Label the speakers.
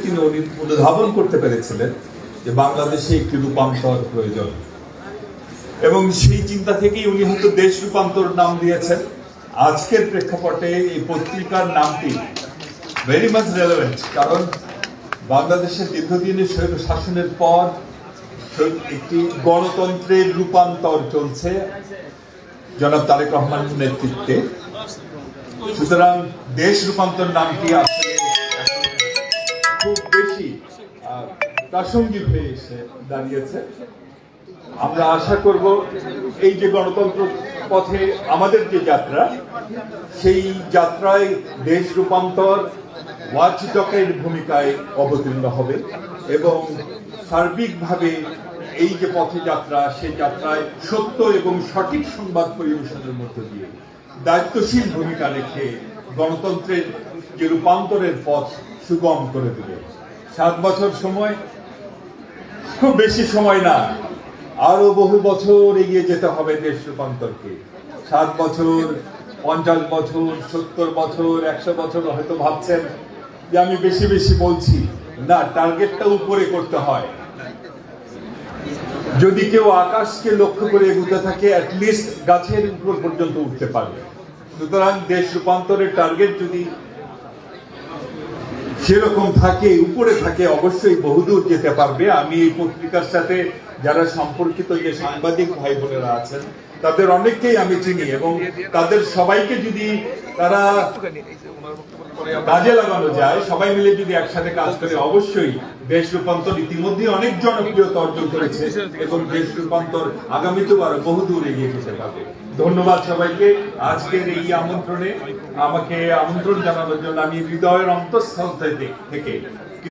Speaker 1: তিনি অনুধাবন করতে পেরেছিলেন যে বাংলাদেশে একটি রূপান্তর প্রয়োজন, এবং সেই চিন্তা থেকেই উনি হয়তো দেশ রূপান্তর নাম দিয়েছেন। আজকের প্রেক্ষাপটে এই পত্রিকার নামটি ভেরি মাচ রেলেভেন্ট, কারণ বাংলাদেশের দীর্ঘদিনের স্বৈর শাসনের পর একটি গণতন্ত্রের রূপান্তর চলছে জনাব তারেক রহমানের নেতৃত্বে। সুতরাং দেশ রূপান্তর নামটি আসলে খুব বেশি প্রাসঙ্গিক হয়ে এসে দাঁড়িয়েছে। আমরা আশা করব এই যে গণতন্ত্র পথে আমাদের যে যাত্রা, সেই যাত্রায় দেশ রূপান্তর ওয়াচডগের ভূমিকায় অবতীর্ণ হবে এবং সার্বিকভাবে এই যে পথে যাত্রা, সেই যাত্রায় সত্য এবং সঠিক সংবাদ পরিবেশনের মধ্য দিয়ে দায়িত্বশীল ভূমিকা রেখে গণতন্ত্রের যে রূপান্তরের পথ সুগম করে দেবে। 7 বছর সময় খুব বেশি সময় না, আরো বহু বছর এগিয়ে যেতে হবে দেশ রূপান্তরকে। 7 বছর, 50 বছর, 70 বছর, 100 বছর হয়তো ভাবছেন যে আমি বেশি বেশি বলছি। না, টার্গেটটা উপরে করতে হয়। যদি কেউ আকাশকে লক্ষ্য করে এগোতে থাকে, অ্যাটলিস্ট গাছের উপর পর্যন্ত উঠতে পারবে। সুতরাং দেশ রূপান্তরের টার্গেট যদি সেরকম থাকে, উপরে থাকে, অবশ্যই বহুদূর যেতে পারবে। আমি এই পত্রিকার সাথে যারা সম্পর্কিত যে সাংবাদিক ভাই বোনেরা আছেন, তাদের অনেককেই আমি চিনি, এবং তাদের সবাইকে যদি তারা কাজে লাগানো যায়, সবাই মিলে যদি একসাথে কাজ করে, অবশ্যই দেশ রূপান্তর ইতিমধ্যে অনেক জনপ্রিয়তা অর্জন করেছে এবং দেশ রূপান্তর আগামীতেও আরো বহুদূর এগিয়ে যেতে পারবে। ধন্যবাদ সবাইকে আজকের এই আমন্ত্রণে আমাকে আমন্ত্রণ জানানোর জন্য। আমি হৃদয়ের অন্তঃস্থল থেকে